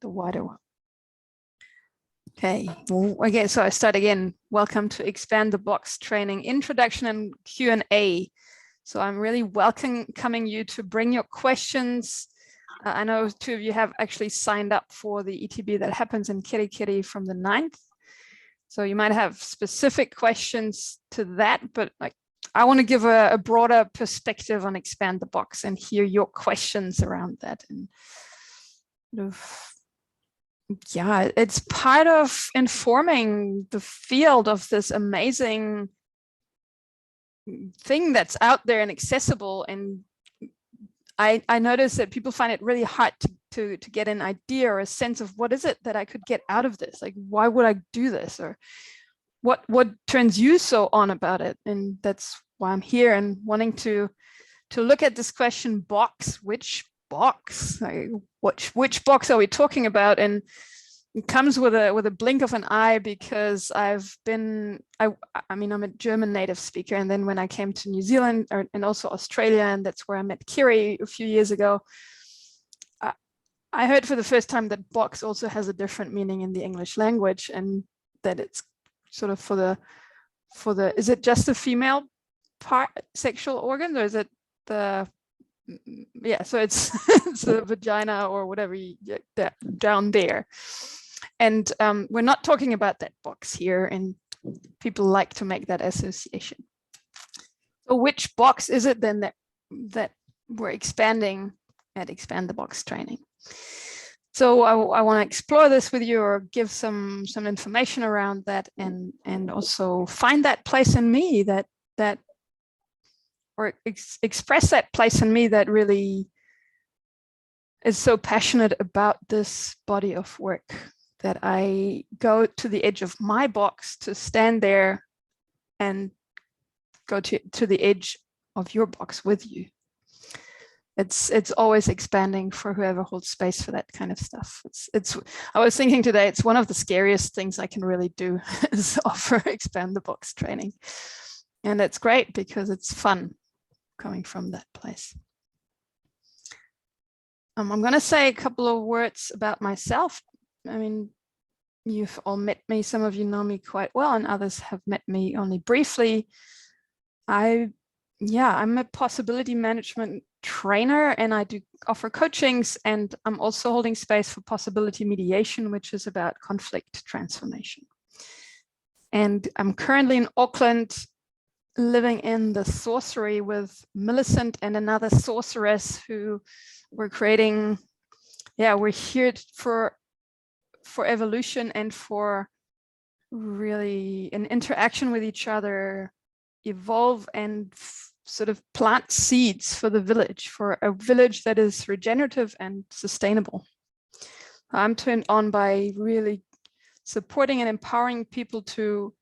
the wider one. Okay, well, okay, so I start again. Welcome to Expand the Box Training Introduction and Q&A. So I'm really welcoming you to bring your questions. I know 2 of you have actually signed up for the ETB that happens in Kirikiri from the 9th. So you might have specific questions to that, but like I want to give a broader perspective on Expand the Box and hear your questions around that. And sort of, yeah, it's part of informing the field of this amazing thing that's out there and accessible. And I noticed that people find it really hard to get an idea or a sense of what is it that I could get out of this? Like, why would I do this? Or what turns you so on about it? And that's why I'm here and wanting to look at this question box. Which box? Like, which box are we talking about? And it comes with a blink of an eye, because I mean, I'm a German native speaker. And then when I came to New Zealand and also Australia, and that's where I met Kiri a few years ago, I heard for the first time that box also has a different meaning in the English language, and that it's sort of for the, is it just the female part, sexual organ, or is it the, yeah, so it's, it's the vagina or whatever down there. And we're not talking about that box here, and people like to make that association. So which box is it then that we're expanding at Expand the Box Training? So I want to explore this with you, or give some information around that, and also find that place in me or express that place in me that really is so passionate about this body of work, that I go to the edge of my box to stand there and go to the edge of your box with you. It's always expanding for whoever holds space for that kind of stuff. I was thinking today, it's one of the scariest things I can really do is offer Expand the Box training. And it's great because it's fun coming from that place. I'm going to say a couple of words about myself. I mean, you've all met me. Some of you know me quite well, and others have met me only briefly. I'm a possibility management trainer, and I do offer coachings, and I'm also holding space for possibility mediation, which is about conflict transformation. And I'm currently in Auckland, living in the sorcery with Millicent and another sorceress who we're creating. Yeah, we're here for evolution and for really an interaction with each other, evolve and sort of plant seeds for the village, for a village that is regenerative and sustainable. I'm turned on by really supporting and empowering people to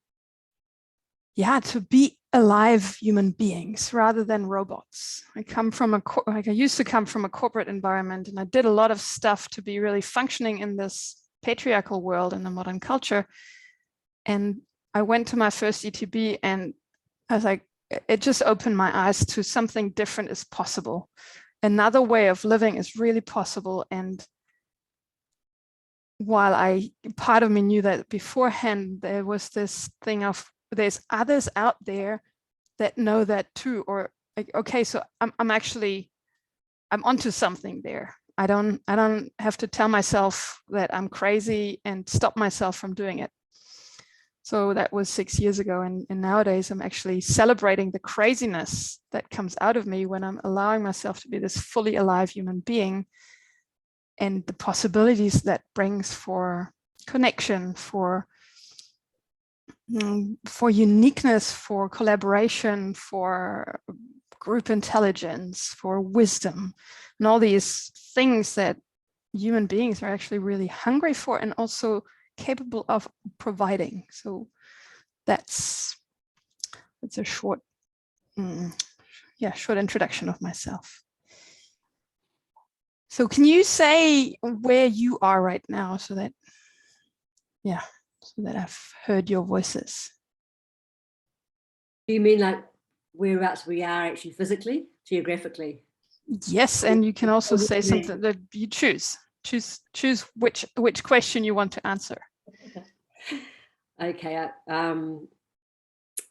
be alive human beings rather than robots. I used to come from a corporate environment, and I did a lot of stuff to be really functioning in this patriarchal world in the modern culture. And I went to my first ETB, and I was like, it just opened my eyes to something different is possible. Another way of living is really possible. And while part of me knew that beforehand, there was this thing of, there's others out there that know that too, or like, okay, so I'm onto something there. I don't have to tell myself that I'm crazy and stop myself from doing it. So that was 6 years ago, and nowadays I'm actually celebrating the craziness that comes out of me when I'm allowing myself to be this fully alive human being, and the possibilities that brings for connection, for uniqueness, for collaboration, for group intelligence, for wisdom, and all these things that human beings are actually really hungry for and also capable of providing. So that's a short introduction of myself. So can you say where you are right now, so that I've heard your voices? You mean like whereabouts we are actually physically, geographically? Yes, and you can also say something that you choose. choose which question you want to answer. Okay.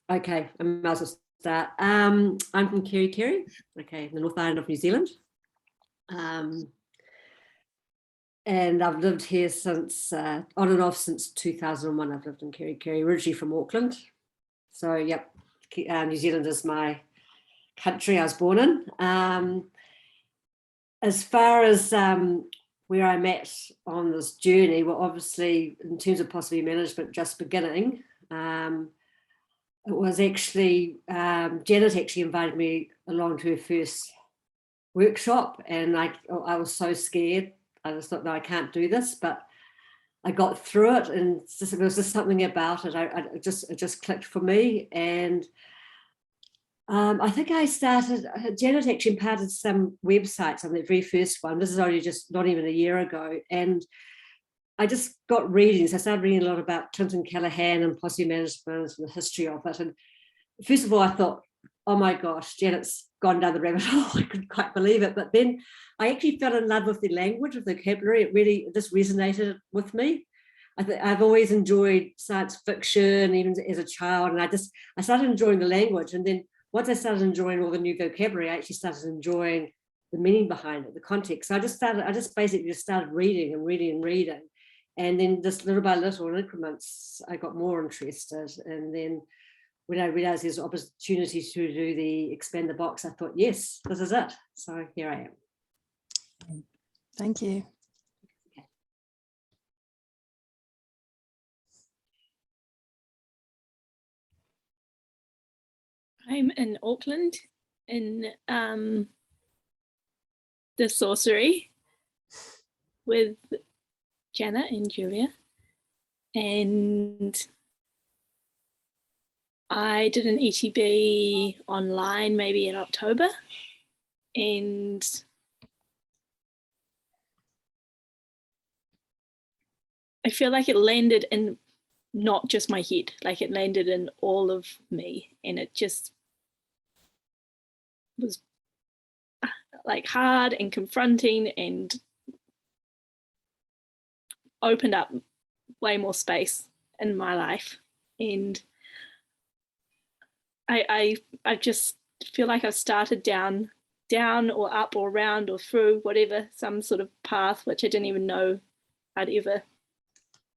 Okay, I might as well start. I'm from Kerikeri, okay, the North Island of New Zealand. And I've lived here since, on and off since 2001. I've lived in Kerikeri, originally from Auckland. So, yep, New Zealand is my country I was born in. As far as where I'm at on this journey, well, obviously, in terms of possibly management, just beginning. It was actually, Janet actually invited me along to her first workshop, and I was so scared. I just thought, no, I can't do this, but I got through it, and there was just something about it. It just clicked for me, and I think I started. Janet actually imparted some websites on the very first one. This is only just not even a year ago, and I just got reading. So I started reading a lot about Clinton Callahan and posse management and the history of it. And first of all, I thought, oh my gosh, Janet's gone down the rabbit hole. I couldn't quite believe it. But then I actually fell in love with the language, with the vocabulary. It just resonated with me. I've always enjoyed science fiction, even as a child. And I started enjoying the language. And then once I started enjoying all the new vocabulary, I actually started enjoying the meaning behind it, the context. So I just basically started reading and reading and reading. And then just little by little in increments, I got more interested. And then when I realized there's opportunities to do the expand the box, I thought, yes, this is it. So here I am. Thank you. Okay. I'm in Auckland in the sorcery with Jana and Julia, and I did an ETB online maybe in October, and I feel like it landed in not just my head, like it landed in all of me, and it just was like hard and confronting and opened up way more space in my life. And I just feel like I've started down or up or around or through whatever, some sort of path which I didn't even know I'd ever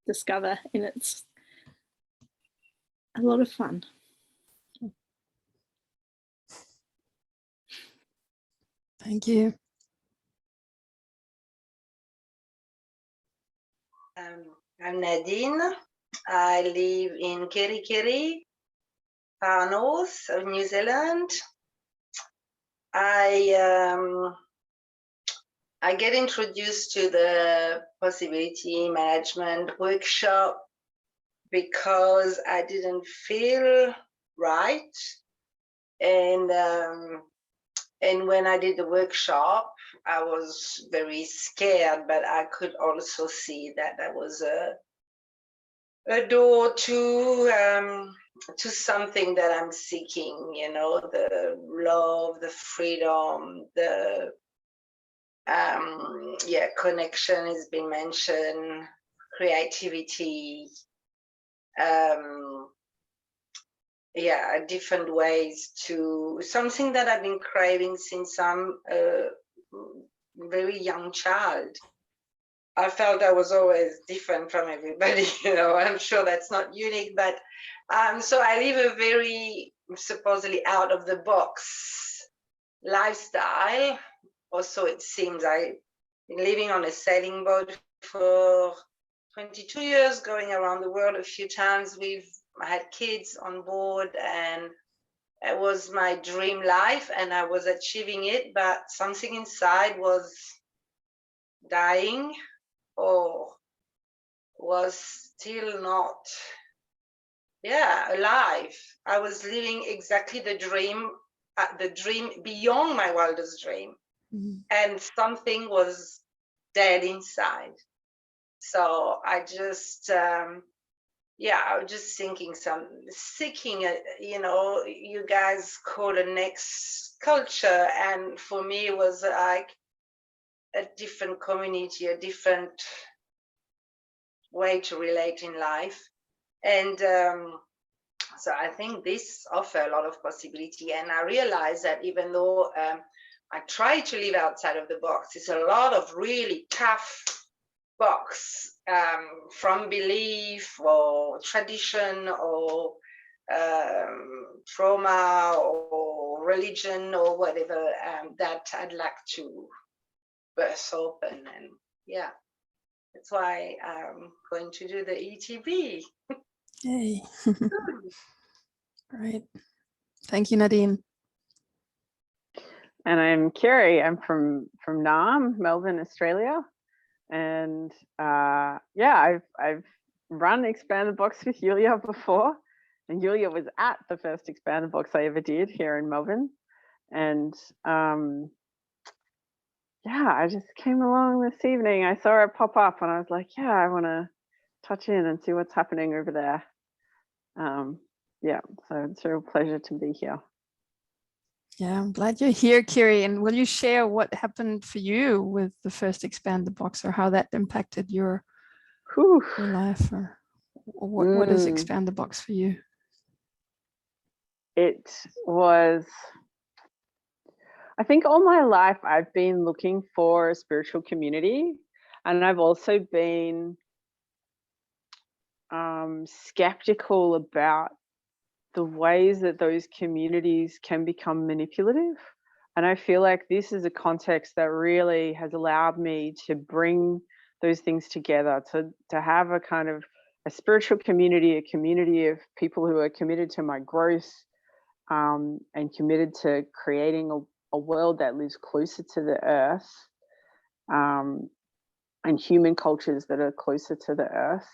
discover, and it's a lot of fun. Thank you. I'm Nadine. I live in Kerikeri, far north of New Zealand. I get introduced to the possibility management workshop because I didn't feel right, and when I did the workshop, I was very scared, but I could also see that that was a door to something that I'm seeking, you know, the love, the freedom, the connection has been mentioned, creativity, different ways to something that I've been craving since I'm a very young child. I felt I was always different from everybody, you know. I'm sure that's not unique, but so I live a very supposedly out of the box lifestyle. Also, it seems I've been living on a sailing boat for 22 years, going around the world a few times. I had kids on board, and it was my dream life, and I was achieving it, but something inside was dying or was still not alive. I was living exactly the dream beyond my wildest dream. Mm-hmm. And something was dead inside. So I just I was just seeking you know, you guys call it next culture, and for me it was like a different community, a different way to relate in life. And so I think this offers a lot of possibility. And I realized that even though I try to live outside of the box, it's a lot of really tough box from belief or tradition or trauma or religion or whatever that I'd like to burst open. And yeah, that's why I'm going to do the ETB. Yay. Right. Thank you, Nadine. And I'm Kerry. I'm from Naarm, Melbourne, Australia. And yeah, I've run Expand the Box with Julia before, and Julia was at the first Expand the Box I ever did here in Melbourne. And yeah, I just came along this evening. I saw it pop up, and I was like, yeah, I want to touch in and see what's happening over there. Yeah, so it's a real pleasure to be here. Yeah, I'm glad you're here, Kiri. And will you share what happened for you with the first Expand the Box, or how that impacted your life, or what is Expand the Box for you? It was, I think all my life I've been looking for a spiritual community, and I've also been skeptical about the ways that those communities can become manipulative. And I feel like this is a context that really has allowed me to bring those things together, to have a kind of a spiritual community, a community of people who are committed to my growth and committed to creating a world that lives closer to the earth, and human cultures that are closer to the earth.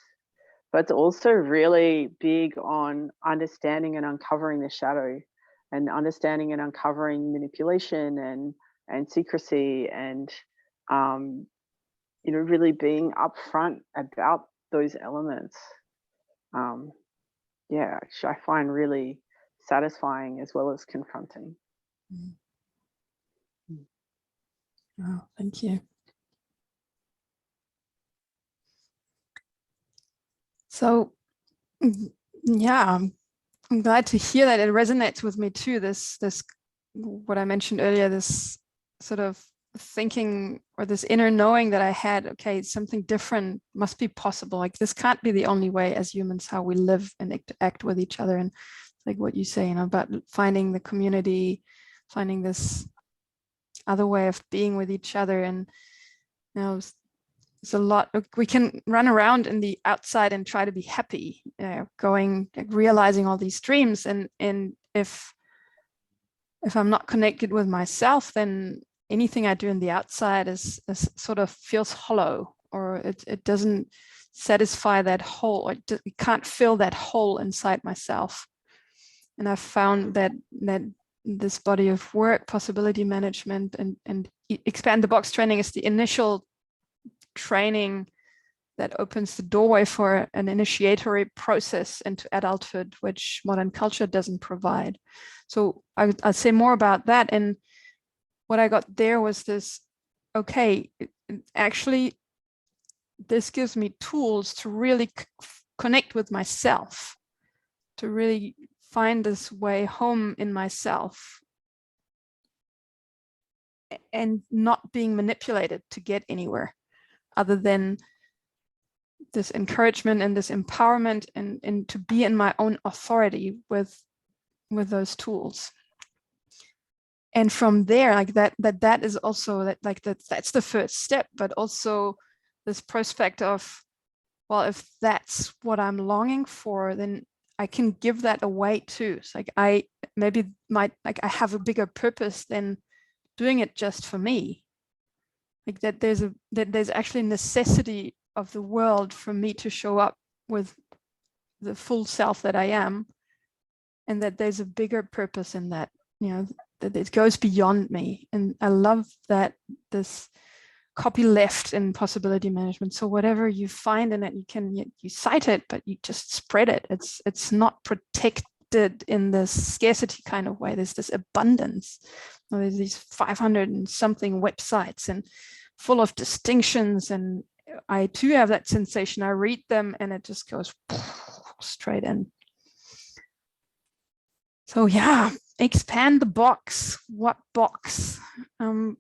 But it's also really big on understanding and uncovering the shadow, and understanding and uncovering manipulation and secrecy, and you know, really being upfront about those elements. Yeah, which I find really satisfying as well as confronting. Oh, thank you. So, yeah, I'm glad to hear that. It resonates with me too. This what I mentioned earlier, this sort of thinking, or this inner knowing that I had, okay, something different must be possible. Like, this can't be the only way as humans, how we live and act with each other. And like what you say, you know, about finding the community, finding this other way of being with each other. And you know, it's a lot. We can run around in the outside and try to be happy, going, realizing all these dreams. And if I'm not connected with myself, then anything I do in the outside is sort of feels hollow, or it doesn't satisfy that hole. It can't fill that hole inside myself. And I've found that this body of work, possibility management, and Expand the Box training is the initial training that opens the doorway for an initiatory process into adulthood, which modern culture doesn't provide. So I'll say more about that. And what I got there was this, okay, actually, this gives me tools to really connect with myself, to really find this way home in myself, and not being manipulated to get anywhere other than this encouragement and this empowerment, and to be in my own authority with those tools. And from there, like that is also that's the first step, but also this prospect of, well, if that's what I'm longing for, then I can give that away too. It's like I have a bigger purpose than doing it just for me. Like that there's actually necessity of the world for me to show up with the full self that I am, and that there's a bigger purpose in that, you know, that it goes beyond me. And I love that this copyleft in possibility management. So whatever you find in it, you cite it, but you just spread it. It's not protected in this scarcity kind of way. There's this abundance. There's these 500 and something websites, and full of distinctions, and I too have that sensation. I read them and it just goes straight in. So yeah, expand the box. What box? What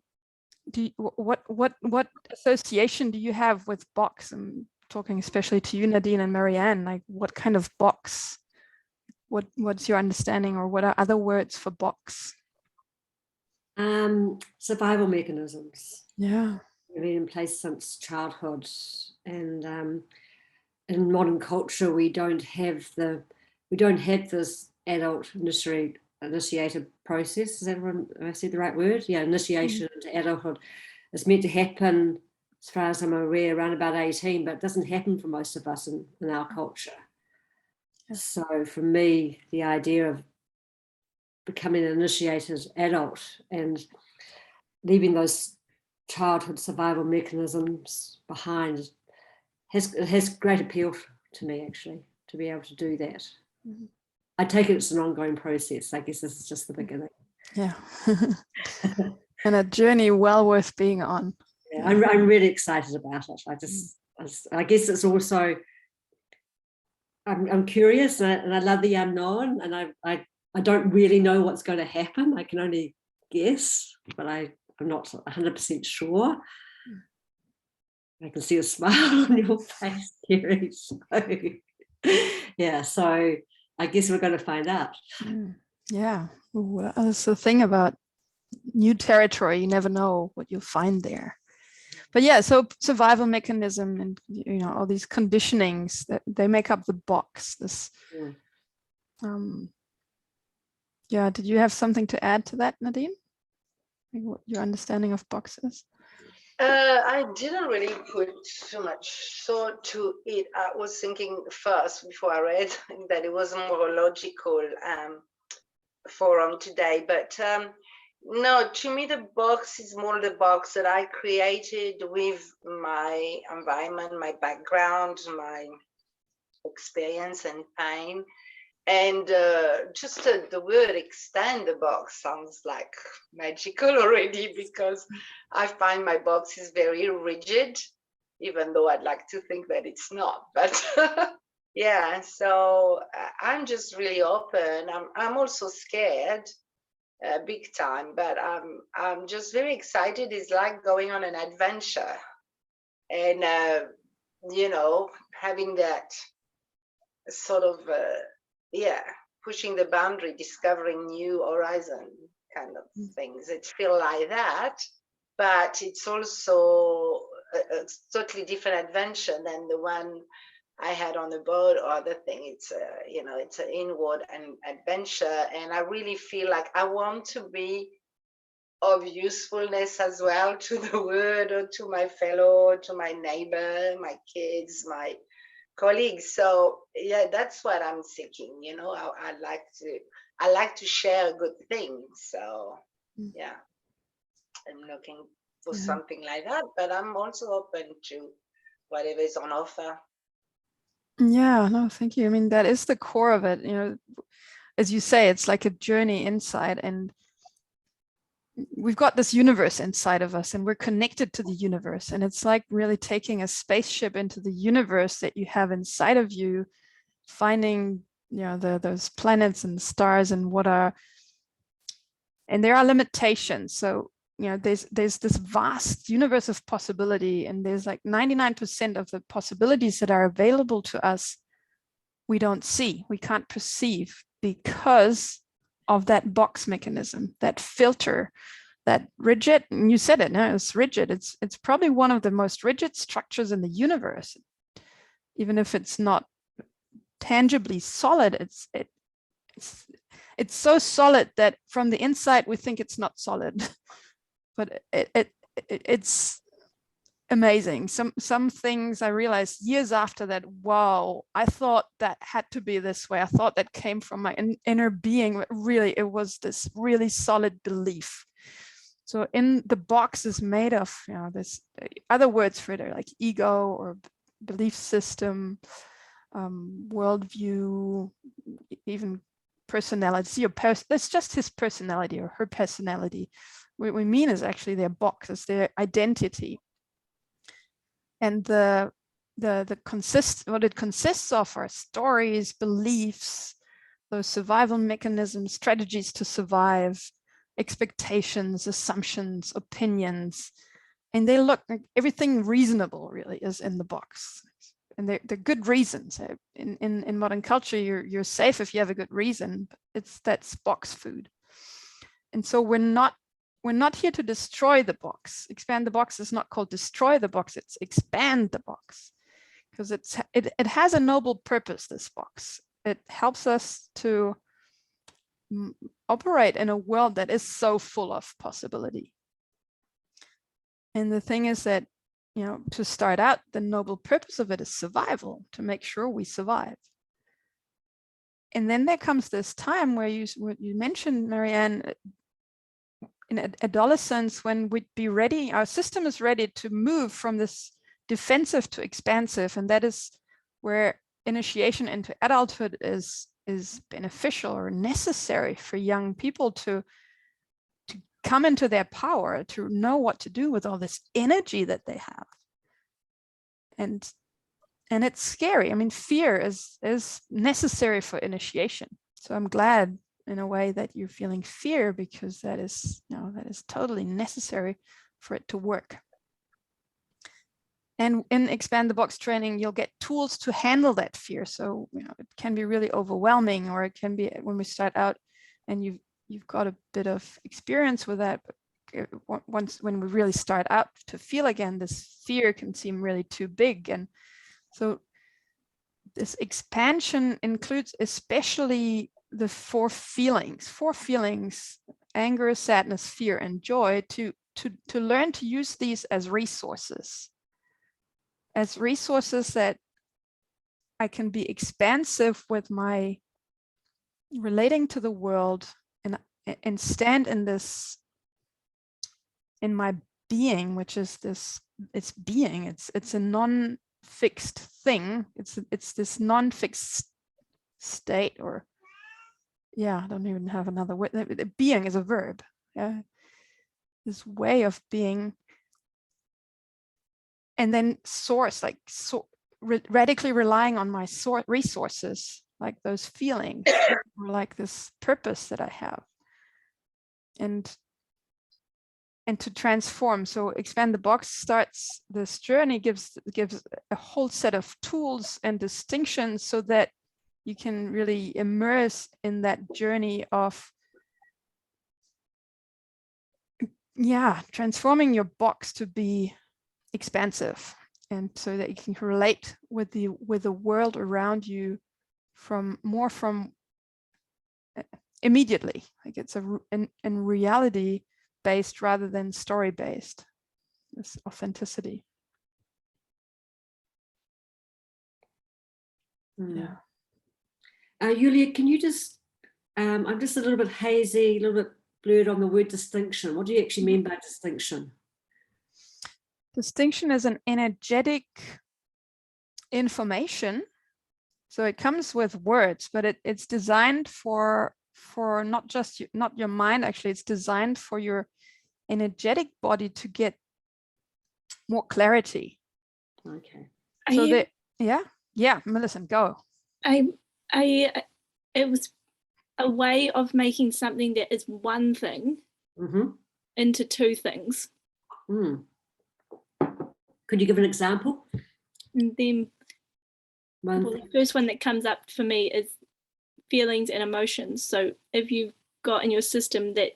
association do you have with box? I'm talking especially to you, Nadine and Marianne. Like, what kind of box? What's your understanding, or what are other words for box? Survival mechanisms. Yeah. They've been in place since childhood, and in modern culture we don't have this adult initiated process. Is that one? Have I said the right word? Yeah, initiation into adulthood. It's meant to happen, as far as I'm aware, around about 18, but it doesn't happen for most of us in our culture. Yeah. So for me, the idea of becoming an initiated adult and leaving those childhood survival mechanisms behind has great appeal to me, actually, to be able to do that. Mm-hmm. I take it it's an ongoing process. I guess this is just the beginning. Yeah. And a journey well worth being on. Yeah, I'm really excited about it. I guess it's also, I'm curious, and I love the unknown, and I don't really know what's going to happen. I can only guess, but I'm not 100% sure. I can see a smile on your face, Kerry. So, yeah, so I guess we're going to find out. Yeah, well, that's the thing about new territory. You never know what you'll find there. But yeah, so survival mechanism and, you know, all these conditionings, that they make up the box. This, yeah. Did you have something to add to that, Nadine? What your understanding of boxes? I didn't really put too much thought to it. I was thinking first, before I read, that it was a more logical forum today. But no, to me, the box is more the box that I created with my environment, my background, my experience and pain. And just the word extend the box sounds like magical already, because I find my box is very rigid, even though I'd like to think that it's not. But yeah, so I'm just really open. I'm also scared, big time, but I'm just very excited. It's like going on an adventure, and you know, having that sort of pushing the boundary, discovering new horizon kind of things. It feels like that, but it's also a totally different adventure than the one I had on the boat or other thing. It's it's an inward adventure, and I really feel like I want to be of usefulness as well to the world, or to my fellow, to my neighbor, my kids, my colleagues. So yeah, that's what I'm seeking. You know, I like to share good things. So yeah, I'm looking for something like that, but I'm also open to whatever is on offer. Yeah, no, thank you. I mean, that is the core of it. You know, as you say, it's like a journey inside, and we've got this universe inside of us, and we're connected to the universe. And it's like really taking a spaceship into the universe that you have inside of you, finding, you know, those planets and stars and and there are limitations. So, you know, there's this vast universe of possibility, and there's like 99% of the possibilities that are available to us we don't see, we can't perceive, because of that box mechanism, that filter, that rigid, and you said it, no, it's rigid. It's probably one of the most rigid structures in the universe. Even if it's not tangibly solid, it's so solid that from the inside we think it's not solid. But it's amazing. Some things I realized years after that, wow, I thought that had to be this way. I thought that came from my inner being, but really it was this really solid belief. So in the box is made of, you know, there's other words for it, like ego or belief system, worldview, even personality. It's just his personality or her personality. What we mean is actually their box, is their identity. And what it consists of are stories, beliefs, those survival mechanisms, strategies to survive, expectations, assumptions, opinions, and they look like everything reasonable really is in the box. And they're good reasons. In modern culture, you're safe if you have a good reason. That's box food. And so we're not here to destroy the box. Expand the box is not called destroy the box, it's expand the box. Because it has a noble purpose, this box. It helps us to operate in a world that is so full of possibility. And the thing is that, to start out, the noble purpose of it is survival, to make sure we survive. And then there comes this time where you mentioned, Marianne, in adolescence, when we'd be ready, our system is ready to move from this defensive to expansive, and that is where initiation into adulthood is beneficial or necessary for young people to come into their power, to know what to do with all this energy that they have. And it's scary. I mean, fear is necessary for initiation. So I'm glad in a way that you're feeling fear, because that is totally necessary for it to work. And in Expand the Box training, you'll get tools to handle that fear. So it can be really overwhelming, or it can be when we start out and you've got a bit of experience with that. But when we really start out to feel again, this fear can seem really too big. And so this expansion includes especially the four feelings: anger, sadness, fear, and joy, to learn to use these as resources that I can be expansive with my relating to the world, and stand in this, in my being, which is this, it's being, it's a non-fixed thing. It's this non-fixed state, or I don't even have another word. Being is a verb. Yeah, this way of being. And then source, radically relying on my resources, like those feelings, or like this purpose that I have, and to transform. So Expand the Box starts this journey, gives a whole set of tools and distinctions so that you can really immerse in that journey of transforming your box to be expansive, and so that you can relate with the world around you from immediately, like it's in reality based rather than story based, this authenticity. Julia, can you just I'm just a little bit hazy, a little bit blurred on the word distinction. What do you actually mean by distinction? Distinction is an energetic information. So it comes with words, but it's designed for not your mind, actually. It's designed for your energetic body to get more clarity. Okay. So Millicent, go. It was a way of making something that is one thing into two things. Could you give an example? And then the first one that comes up for me is feelings and emotions. So if you've got in your system that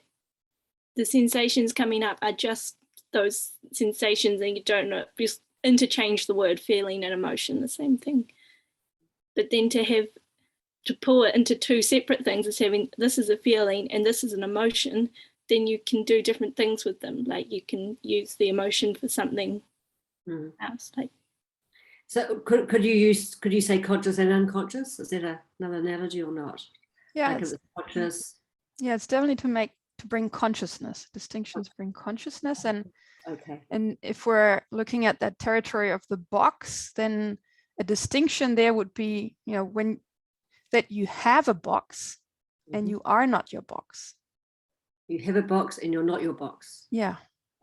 the sensations coming up are just those sensations, and you don't know, just interchange the word feeling and emotion, the same thing. But then to pull it into two separate things, is having this is a feeling and this is an emotion, then you can do different things with them. Like you can use the emotion for something else. So could you say conscious and unconscious? Is that another analogy or not? Yeah, like it's conscious. Yeah, it's definitely to bring consciousness. Distinctions bring consciousness, and if we're looking at that territory of the box, then a distinction there would be, when that you have a box and you are not your box. You have a box and you're not your box. Yeah.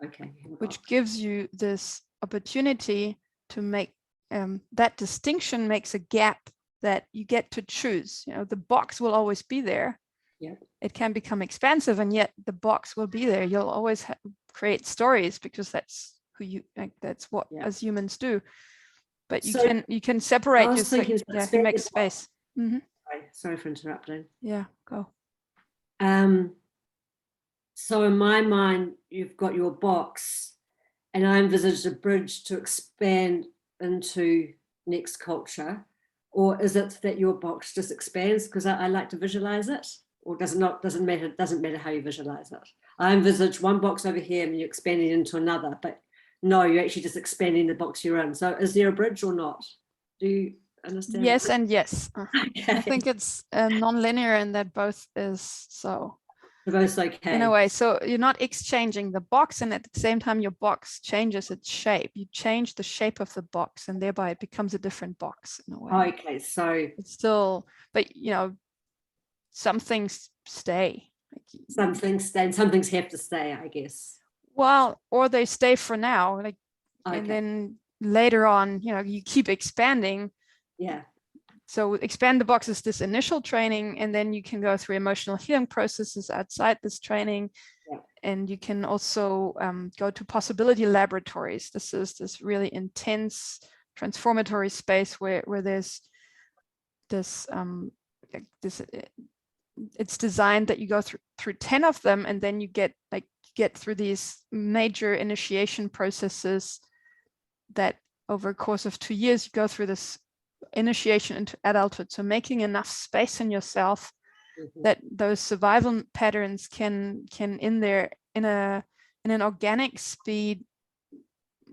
Okay. Which gives you this opportunity to make that distinction makes a gap that you get to choose. You know, the box will always be there. Yeah. It can become expansive, and yet the box will be there. You'll always create stories because that's who you like. That's what as humans do. But you can separate. Just like, if you make space. Mm-hmm. Sorry for interrupting. Yeah, go. So in my mind, you've got your box, and I envisaged a bridge to expand into next culture. Or is it that your box just expands? Because I like to visualize it. Or doesn't matter how you visualize it. I envisage one box over here and you expand it into another, but no, you're actually just expanding the box you're in. So is there a bridge or not? Do you understand? Yes and yes. Okay. I think it's non-linear and that both is so. Both okay. In a way, so you're not exchanging the box, and at the same time your box changes its shape. You change the shape of the box, and thereby it becomes a different box in a way. Okay, so it's still, but you know, some things stay. Some things stay, and some things have to stay, I guess. Well, or they stay for now, like, okay. And then later on, you know, you keep expanding. Yeah. So expand the box is this initial training, and then you can go through emotional healing processes outside this training. Yeah. And you can also go to possibility laboratories. This is this really intense transformatory space where there's this, it's designed that you go through 10 of them, and then you get through these major initiation processes that over a course of 2 years, you go through this initiation into adulthood. So making enough space in yourself that those survival patterns can in an organic speed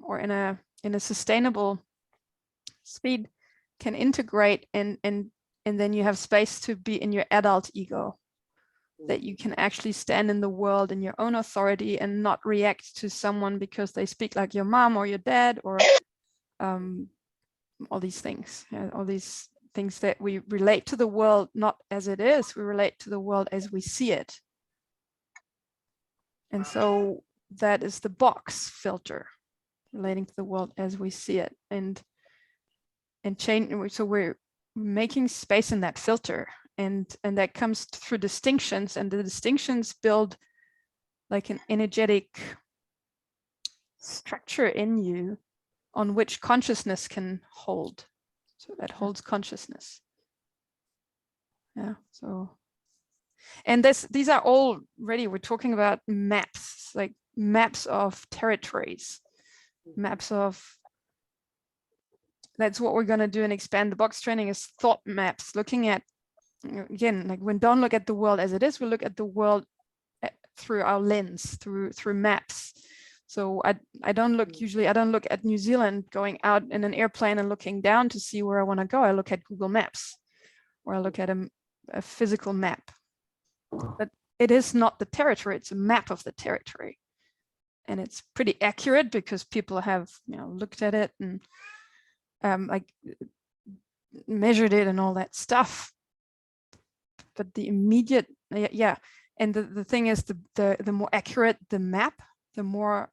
or in a sustainable speed can integrate, and then you have space to be in your adult ego, that you can actually stand in the world in your own authority and not react to someone because they speak like your mom or your dad, or all these things, all these things that we relate to the world not as it is, we relate to the world as we see it. And so that is the box filter, relating to the world as we see it, and change. So we're making space in that filter, and that comes through distinctions, and the distinctions build like an energetic structure in you on which consciousness can hold. So that holds consciousness. Yeah. So, and these are all ready. We're talking about maps, like maps of territories, maps of. That's what we're going to do in Expand the Box training, is thought maps, looking at, again, like, we don't look at the world as it is, we look at the world through our lens, through maps. So I don't look at New Zealand going out in an airplane and looking down to see where I want to go. I look at Google Maps, or I look at a physical map. But it is not the territory, it's a map of the territory. And it's pretty accurate because people have, you know, looked at it and like measured it and all that stuff. But the immediate, yeah. And the thing is, the more accurate the map, the more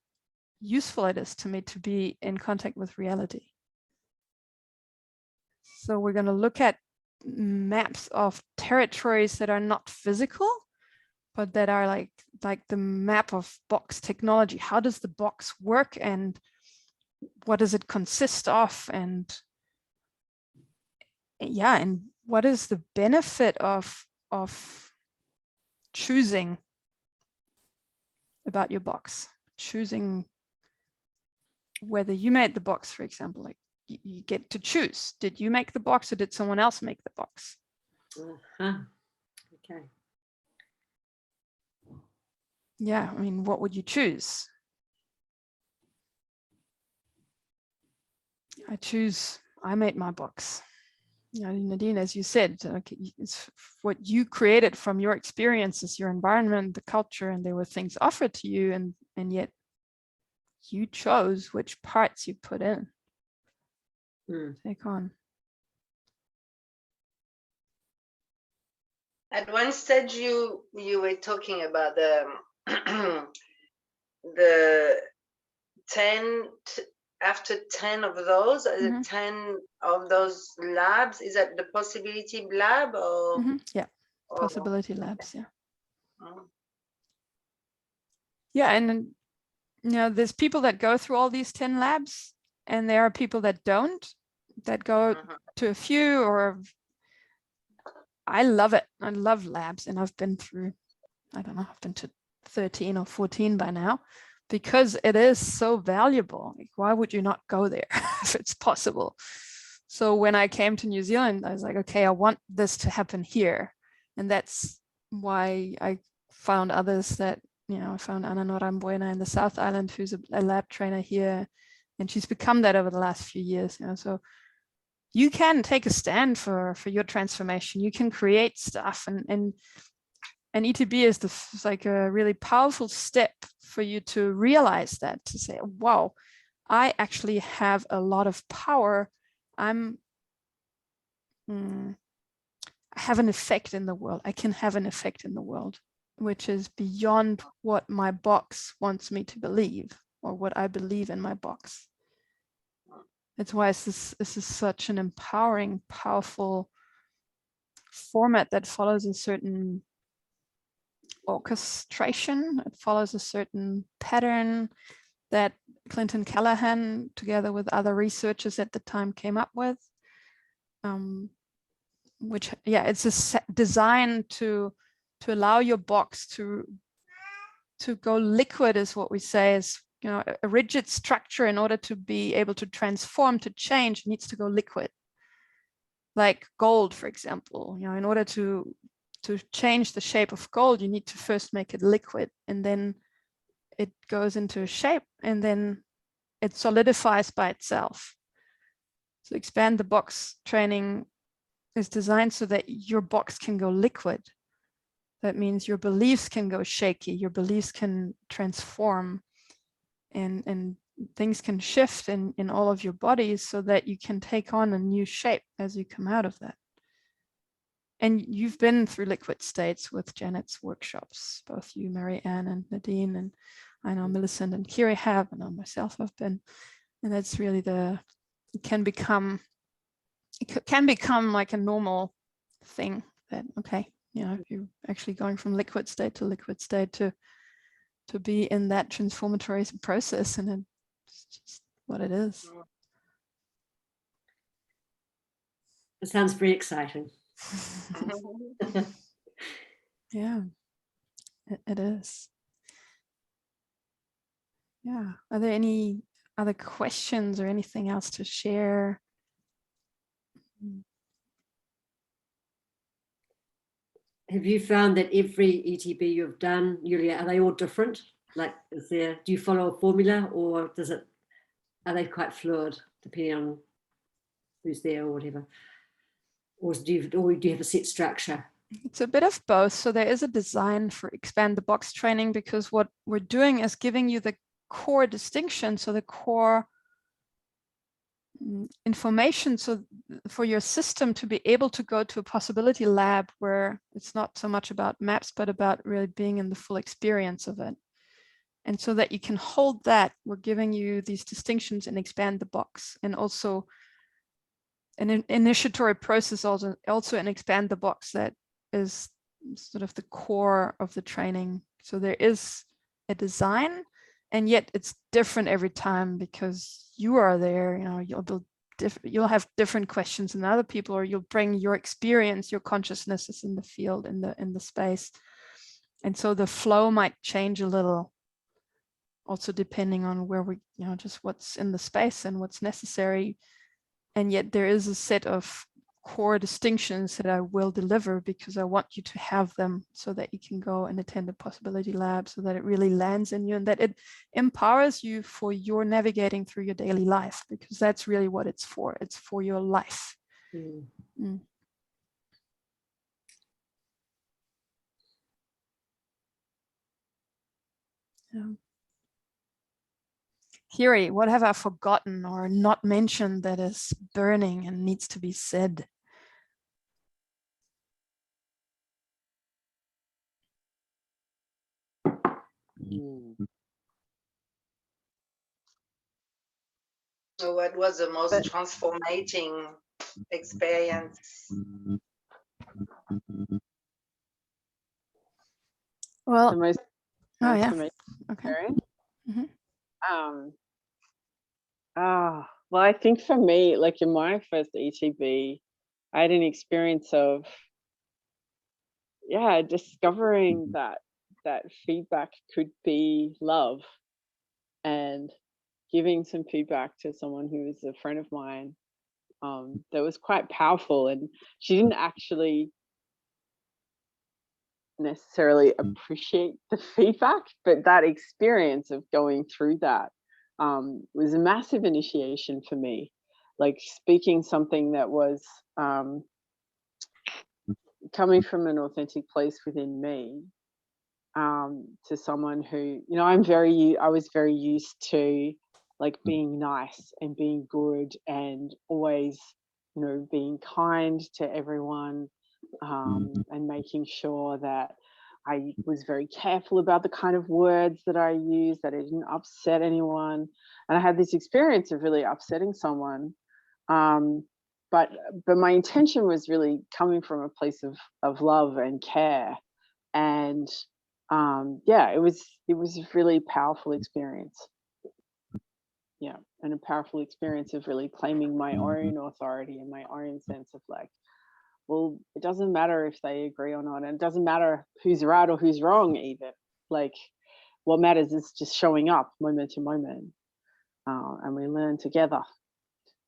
useful it is to me to be in contact with reality. So we're going to look at maps of territories that are not physical, but that are like the map of box technology. How does the box work, and what does it consist of, and yeah, and what is the benefit of choosing about your box, choosing whether you made the box, for example. Like, you get to choose. Did you make the box, or did someone else make the box? Okay. Yeah, I mean, what would you choose? I made my box. You know, Nadine, as you said, it's what you created from your experiences, your environment, the culture, and there were things offered to you, and yet you chose which parts you put in. Take on. At one stage, you were talking about the 10 after 10 of those, Mhm. 10 of those labs, is that the possibility lab or? Yeah, or- possibility labs. Yeah. Mm. Yeah, and then, you know, there's people that go through all these 10 labs, and there are people that don't, that go Mhm. to a few. Or I love it. I love labs, and I've been through, I don't know, I've been to 13 or 14 by now, because it is so valuable. Like, why would you not go there if it's possible? So when I came to New Zealand, I was like, okay, I want this to happen here. And that's why I found others that, you know, I found Ana Norambuena in the South Island, who's a lab trainer here. And she's become that over the last few years, you know. So you can take a stand for your transformation. You can create stuff, and ETB is like a really powerful step for you to realize that, to say, wow, I actually have a lot of power. I have an effect in the world. I can have an effect in the world, which is beyond what my box wants me to believe, or what I believe in my box. That's why this is such an empowering, powerful format that follows a certain orchestration. It follows a certain pattern that Clinton Callahan, together with other researchers at the time, came up with, which, yeah, it's designed to allow your box to go liquid, is what we say, is, you know, a rigid structure, in order to be able to transform, to change, needs to go liquid. Like gold, for example, you know, in order to change the shape of gold, you need to first make it liquid, and then it goes into a shape, and then it solidifies by itself. So expand the box training is designed so that your box can go liquid. That means your beliefs can go shaky, your beliefs can transform, and things can shift in all of your bodies, so that you can take on a new shape as you come out of that. And you've been through liquid states with Janet's workshops, both you, Marianne, and Nadine, and I know Millicent and Kiri have, and I myself have been. And that's really it can become like a normal thing, that, okay, you know, if you're actually going from liquid state to liquid state, to be in that transformatory process, and it's just what it is. It sounds very exciting. Yeah, it is. Yeah. Are there any other questions or anything else to share? Have you found that every ETB you've done, Julia, are they all different? Like, do you follow a formula, or are they quite fluid depending on who's there or whatever? Or do you have a set structure? It's a bit of both. So there is a design for expand the box training, because what we're doing is giving you the core distinction, so the core information, so for your system to be able to go to a possibility lab, where it's not so much about maps, but about really being in the full experience of it. And so that you can hold that, we're giving you these distinctions and expand the box, and also an initiatory process, also an expand the box, that is sort of the core of the training. So there is a design, and yet it's different every time, because you are there, you know, you'll have different questions than other people, or you'll bring your experience, your consciousnesses in the field, in the space. And so the flow might change a little, also depending on where we, you know, just what's in the space and what's necessary. And yet there is a set of core distinctions that I will deliver, because I want you to have them, so that you can go and attend a possibility lab, so that it really lands in you, and that it empowers you for your navigating through your daily life, because that's really what it's for. It's for your life. Yeah. Kiri, what have I forgotten or not mentioned that is burning and needs to be said? So what was the most But- transformating experience? Well, The most oh yeah, transformative okay. experience. Mhm. Well, I think for me, like in my first ETB, I had an experience of, discovering that feedback could be love, and giving some feedback to someone who was a friend of mine, that was quite powerful. And she didn't actually necessarily appreciate the feedback, but that experience of going through that was a massive initiation for me. Like speaking something that was coming from an authentic place within me, to someone who, I was very used to like being nice and being good and always, being kind to everyone, and making sure that I was very careful about the kind of words that I used, that I didn't upset anyone. And I had this experience of really upsetting someone. But my intention was really coming from a place of love and care. And it was a really powerful experience. Yeah, and a powerful experience of really claiming my own authority and my own sense of like, well, it doesn't matter if they agree or not, and it doesn't matter who's right or who's wrong even. Like, what matters is just showing up moment to moment, and we learn together.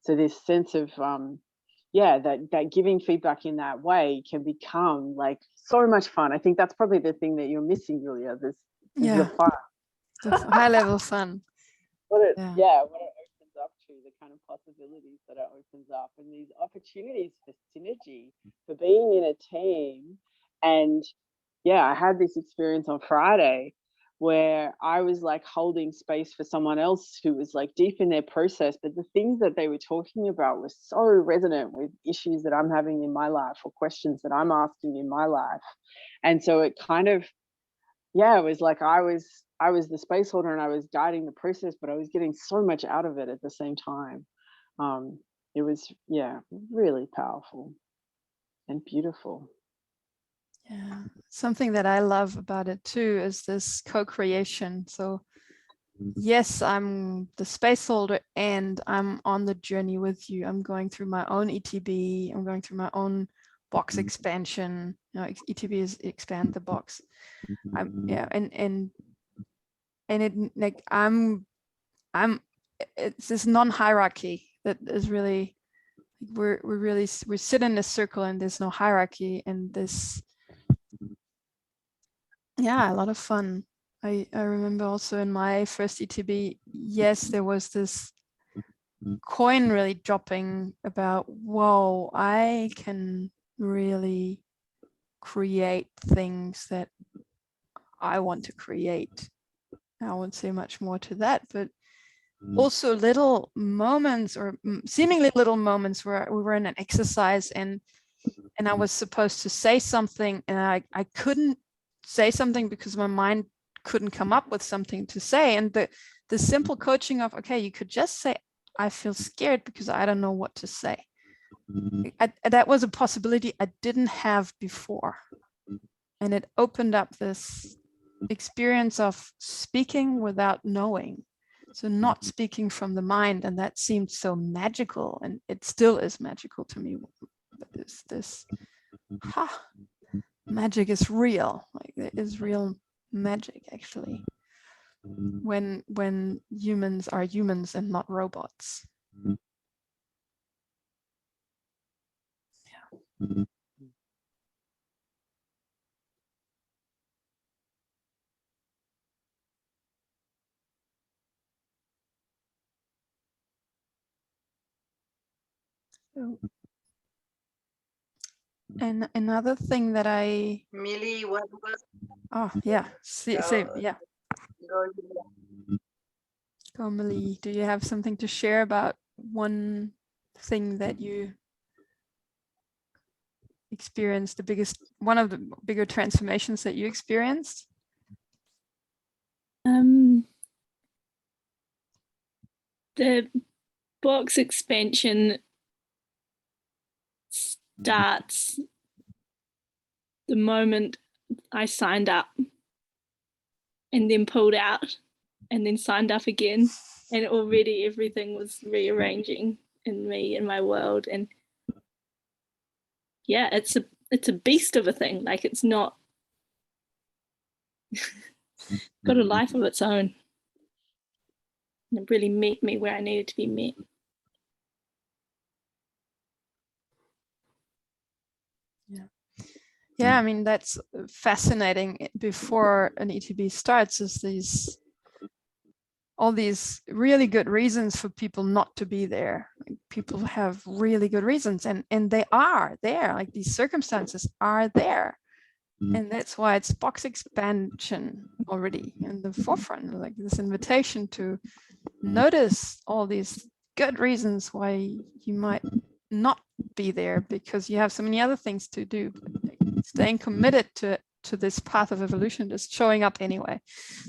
So this sense of that giving feedback in that way can become like so much fun. I think that's probably the thing that you're missing, Julia. This is the fun. The high level fun. What it Yeah. opens up to, the kind of possibilities that it opens up, and these opportunities for synergy, for being in a team. And I had this experience on Friday where I was like holding space for someone else who was like deep in their process, but the things that they were talking about were so resonant with issues that I'm having in my life or questions that I'm asking in my life. And so it kind of, it was like I was the space holder and I was guiding the process, but I was getting so much out of it at the same time. It was, really powerful and beautiful. Yeah, something that I love about it too is this co-creation. So yes, I'm the space holder and I'm on the journey with you. I'm going through my own ETB. I'm going through my own box expansion. ETB is expand the box. And it like it's this non-hierarchy that is really, we sit in a circle and there's no hierarchy, and this, a lot of fun. I remember also in my first ETB, yes, there was this coin really dropping about, whoa, I can really create things that I want to create. I won't say much more to that, but also little moments, or seemingly little moments, where we were in an exercise and I was supposed to say something and I couldn't say something because my mind couldn't come up with something to say. And the simple coaching of, okay, you could just say, I feel scared because I don't know what to say. That was a possibility I didn't have before. And it opened up this experience of speaking without knowing. So not speaking from the mind, and that seemed so magical, and it still is magical to me. But this magic is real. Like, there is real magic actually when humans are humans and not robots. Yeah. So, and another thing that Millie, what was same, yeah. Go, Millie. Do you have something to share about one thing that you experienced, one of the bigger transformations that you experienced? The box expansion starts the moment I signed up and then pulled out and then signed up again, and already everything was rearranging in me, in my world. And yeah, it's a beast of a thing. Like, it's not got a life of its own. And it really met me where I needed to be met. Yeah, I mean, that's fascinating. Before an ETB starts, is all these really good reasons for people not to be there. Like, people have really good reasons, and they are there. Like, these circumstances are there, and that's why it's box expansion already in the forefront. Like, this invitation to notice all these good reasons why you might not be there, because you have so many other things to do. Staying committed to this path of evolution, just showing up anyway.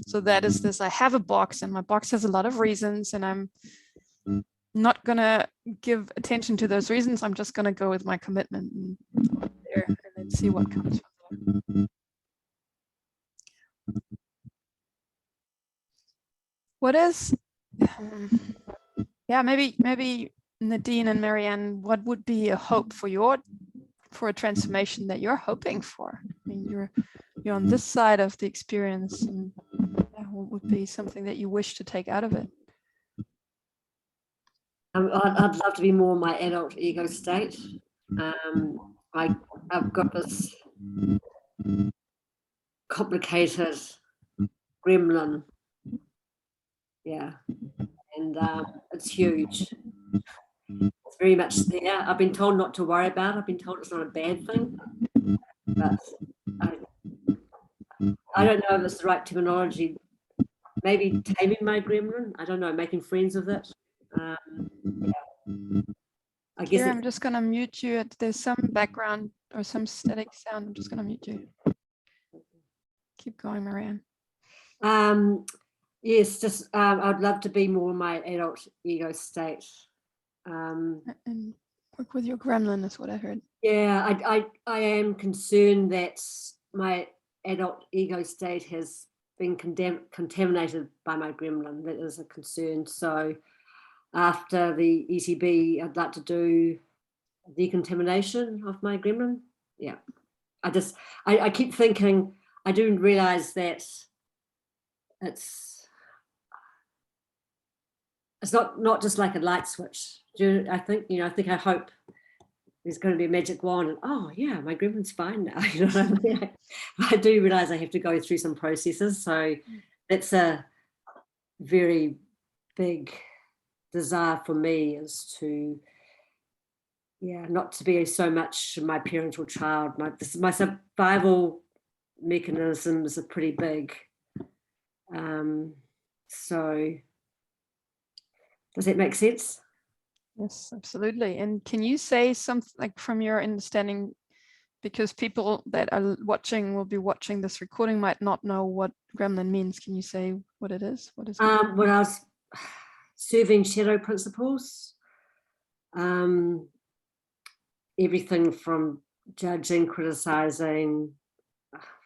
So that is this: I have a box, and my box has a lot of reasons, and I'm not gonna give attention to those reasons. I'm just gonna go with my commitment there and then see what comes from there. What is yeah, maybe Nadine and Marianne, what would be a hope for a transformation that you're hoping for? I mean, you're on this side of the experience, and what would be something that you wish to take out of it? I'd love to be more in my adult ego state. I've got this complicated gremlin, yeah, and it's huge. It's very much there. I've been told not to worry about it. I've been told it's not a bad thing, but I don't know if it's the right terminology. Maybe taming my gremlin. I don't know, making friends with it. Yeah. I guess I'm just gonna mute you. There's some background or some static sound. I'm just gonna mute you. Keep going, Marianne. Yes, just I'd love to be more in my adult ego state. And work with your gremlin is what I heard. Yeah, I am concerned that my adult ego state has been contaminated by my gremlin. That is a concern. So after the ETB, I'd like to do decontamination of my gremlin. Yeah, I keep thinking, I do realize that it's not just like a light switch. I hope there's going to be a magic wand and, oh yeah, my gremlin's fine now. You know what I mean? I do realize I have to go through some processes. So that's a very big desire for me, is to, not to be so much my parental child. My survival mechanisms are pretty big. So does that make sense? Yes, absolutely. And can you say something, like, from your understanding, because people that are watching will be watching this recording might not know what gremlin means. Can you say what it is? What is gremlin? When I was serving shadow principles, everything from judging, criticizing,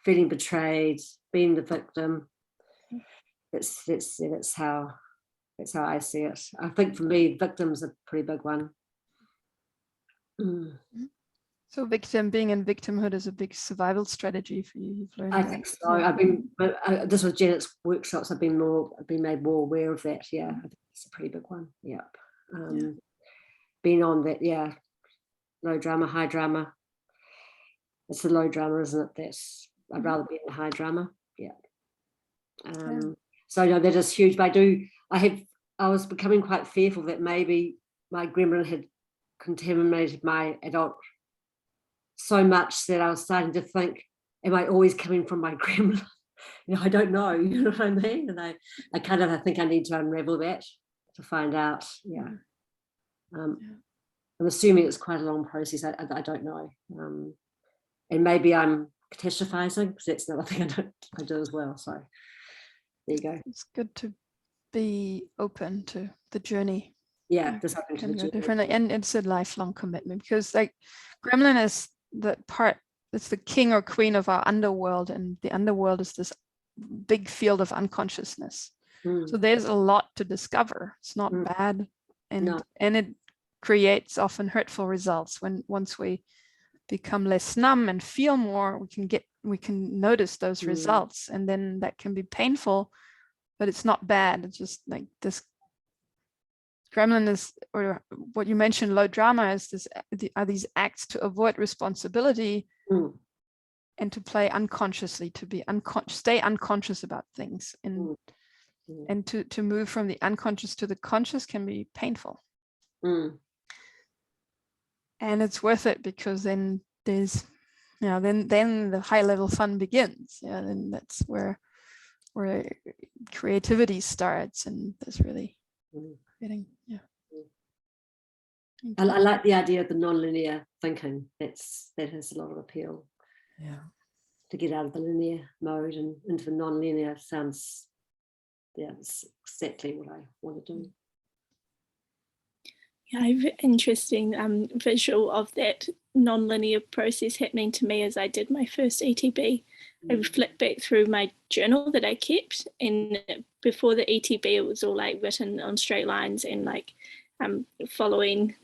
feeling betrayed, being the victim. That's how I see it. I think for me, victim's a pretty big one. So being in victimhood is a big survival strategy for you. You've learned I that. think so. Yeah. This was Janet's workshops. I've been made more aware of that. Yeah, I think it's a pretty big one. Yep. Being on that, low drama, high drama. It's the low drama, isn't it? I'd rather be in the high drama. Yeah. So that is huge. But I was becoming quite fearful that maybe my gremlin had contaminated my adult so much that I was starting to think, am I always coming from my gremlin? I don't know, you know what I mean? And I think I need to unravel that to find out. Yeah. I'm assuming it's quite a long process. I don't know. And maybe I'm catastrophizing, because that's another thing I do as well. So there you go. It's good to be open to the journey. Yeah, there's something to can the go journey. differently, and it's a lifelong commitment, because like gremlin is the part, it's the king or queen of our underworld, and the underworld is this big field of unconsciousness. So there's a lot to discover. It's not bad, and it creates often hurtful results. Once we become less numb and feel more, we can notice those results, and then that can be painful, but it's not bad. It's just like this gremlin is, or what you mentioned, low drama, is this are these acts to avoid responsibility and to play unconsciously, to be stay unconscious about things, and to move from the unconscious to the conscious can be painful. And it's worth it, because then there's, then the high level fun begins. Then that's where creativity starts, and there's really creating. I like the idea of the non-linear thinking. That has a lot of appeal. Yeah. To get out of the linear mode and into the non-linear sounds, it's exactly what I want to do. Yeah, I have an interesting visual of that non-linear process happening to me as I did my first ETB. I flicked back through my journal that I kept, and before the ETB it was all like written on straight lines and like following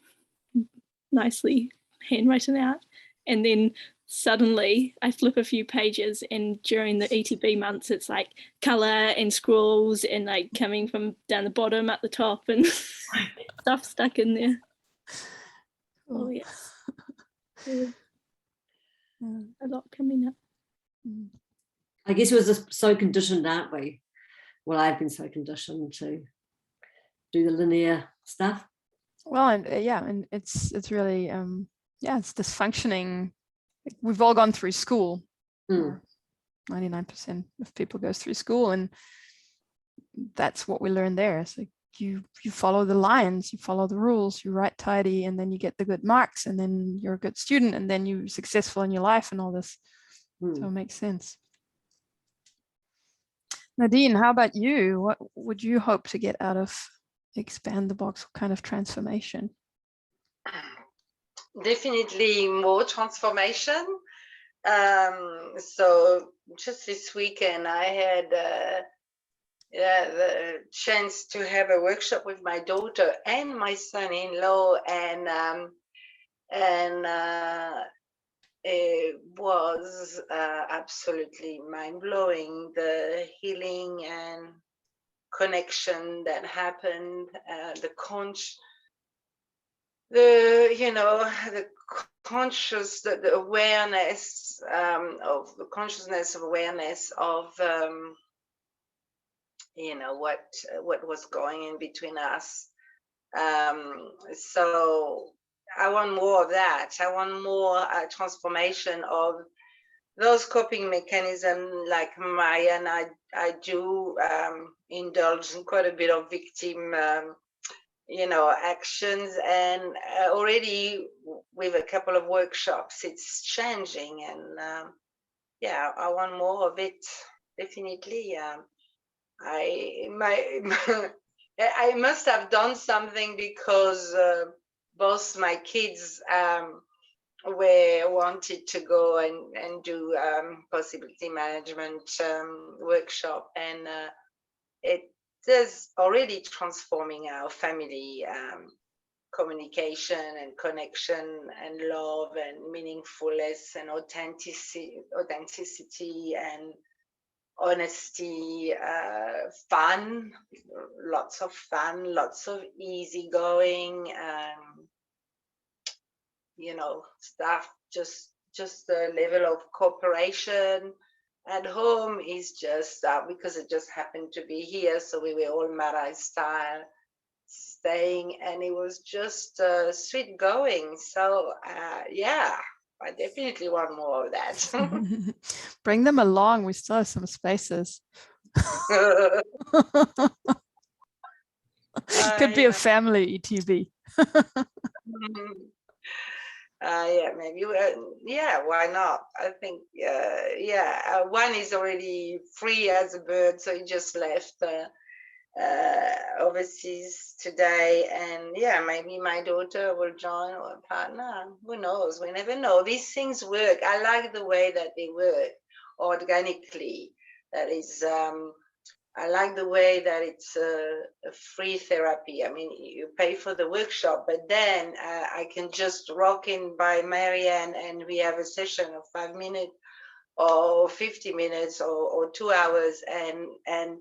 nicely handwritten out, and then suddenly I flip a few pages, and during the ETB months it's like color and scrolls and like coming from down the bottom up the top and stuff stuck in there. Oh yes. A lot coming up. I guess it was just so conditioned, aren't we? Well, I've been so conditioned to do the linear stuff. Well, and it's really it's this functioning. We've all gone through school. 99% of people goes through school, and that's what we learn there. So you follow the lines, you follow the rules, you write tidy, and then you get the good marks, and then you're a good student, and then you're successful in your life and all this. So it makes sense. Nadine, how about you? What would you hope to get out of Expand the Box? What kind of transformation? Definitely more transformation. So just this weekend I had the chance to have a workshop with my daughter and my son-in-law, and it was absolutely mind-blowing, the healing and connection that happened, the conscious, the awareness of the consciousness of awareness of what was going in between us. So I want more of that. I want more transformation of those coping mechanisms. Like Maya and I do indulge in quite a bit of victim actions, and already with a couple of workshops it's changing, and I want more of it, definitely. I must have done something, because both my kids wanted to go and do possibility management workshop, and it is already transforming our family communication and connection and love and meaningfulness and authenticity and honesty, lots of fun, lots of easygoing, stuff. Just the level of cooperation at home is just because it just happened to be here, so we were all Mara style staying, and it was just sweet going. So I definitely want more of that. Bring them along. We still have some spaces. Could be a family ETB. Maybe. Why not? I think, one is already free as a bird, so he just left. overseas today, and yeah, maybe my daughter will join, or a partner, who knows, we never know. These things work. I like the way that they work organically. That is, I like the way that it's a free therapy. I mean, you pay for the workshop, but then I can just rock in by Marianne and we have a session of 5 minutes or 50 minutes or 2 hours, and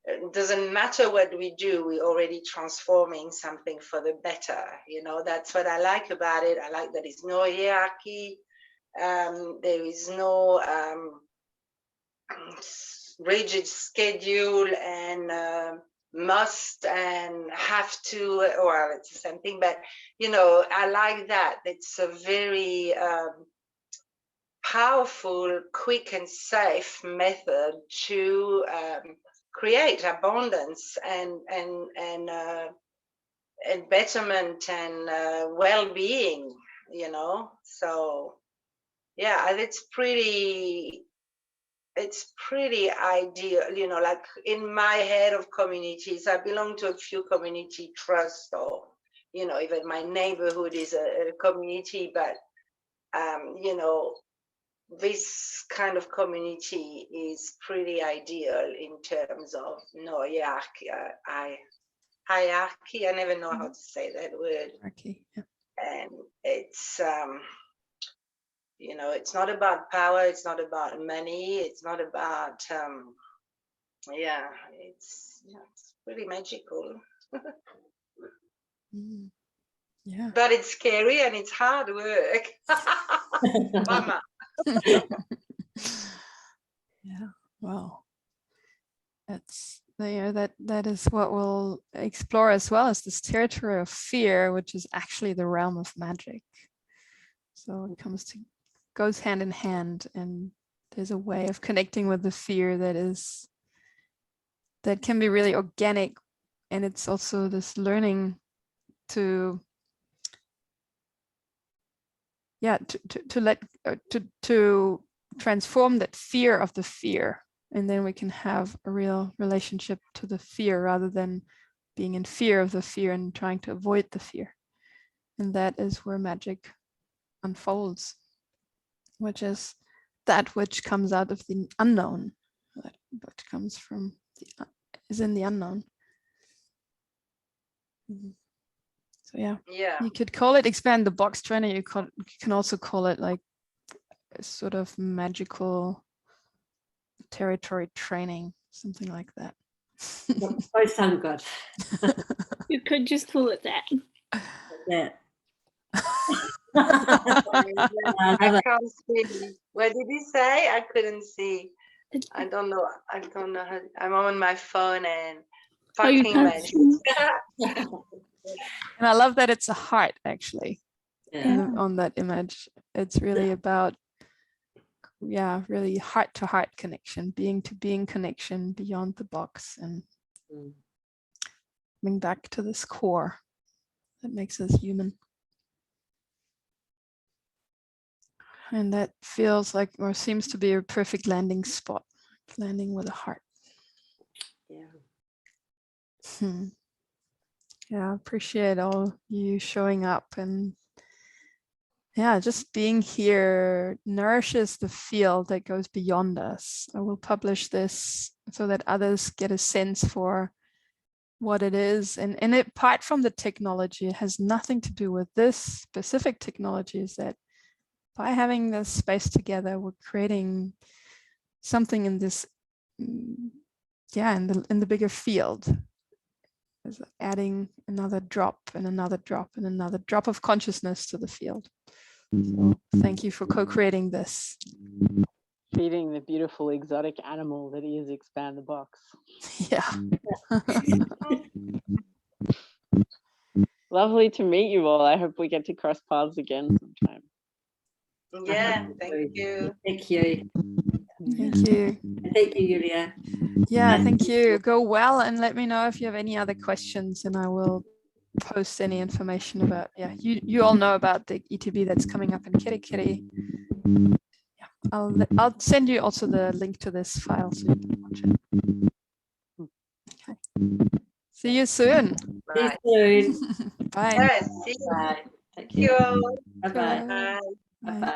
it doesn't matter what we do, we're already transforming something for the better. You know, that's what I like about it. I like that there's no hierarchy. There is no rigid schedule and must and have to. Well, it's the same thing, but you know, I like that. It's a very powerful, quick and safe method to create abundance and betterment and well-being, you know. So yeah, it's pretty ideal, you know. Like in my head of communities, I belong to a few community trusts, or you know, even my neighborhood is a community, but you know, this kind of community is pretty ideal in terms of no hierarchy. Hierarchy, I never know how to say that word. Hierarchy, yeah. And it's you know, it's not about power, it's not about money, it's not about yeah, it's pretty magical. Yeah. But it's scary and it's hard work. Mama. Yeah, well, that's, you know, that is what we'll explore as well, as this territory of fear, which is actually the realm of magic. So it goes hand in hand, and there's a way of connecting with the fear that can be really organic, and it's also this learning to transform that fear of the fear, and then we can have a real relationship to the fear rather than being in fear of the fear and trying to avoid the fear. And that is where magic unfolds, which is that which comes out of the unknown, that comes from is in the unknown. So yeah, you could call it expand the box training. You can also call it like a sort of magical territory training, something like that. Both sound good. You could just call it that. Yeah. I can't see. What did he say? I couldn't see. I don't know. How, I'm on my phone and fucking magic. And I love that it's a heart, actually. Yeah. On that image, it's really about, really heart to heart connection, being to being connection beyond the box, and coming back to this core that makes us human. And that feels like, or seems to be, a perfect landing spot, landing with a heart. Yeah. Yeah, I appreciate all you showing up, and just being here nourishes the field that goes beyond us. I will publish this so that others get a sense for what it is. And apart from the technology, it has nothing to do with this specific technology, is that by having this space together, we're creating something in this, in the bigger field. Is adding another drop and another drop and another drop of consciousness to the field. So thank you for co-creating this. Feeding the beautiful exotic animal that is Expand the Box. Yeah. Lovely to meet you all. I hope we get to cross paths again sometime. Yeah, thank you. Thank you. Thank you. Thank you, Yulia. Yeah, thank you. Go well, and let me know if you have any other questions, and I will post any information about, you all know about the ETB that's coming up in Kirikiri. Yeah, I'll send you also the link to this file so you can watch it. Okay. See you soon. See Right. you soon. Bye. Yes, see Bye. Take you care. all. Bye-bye. Bye. Bye. Bye-bye.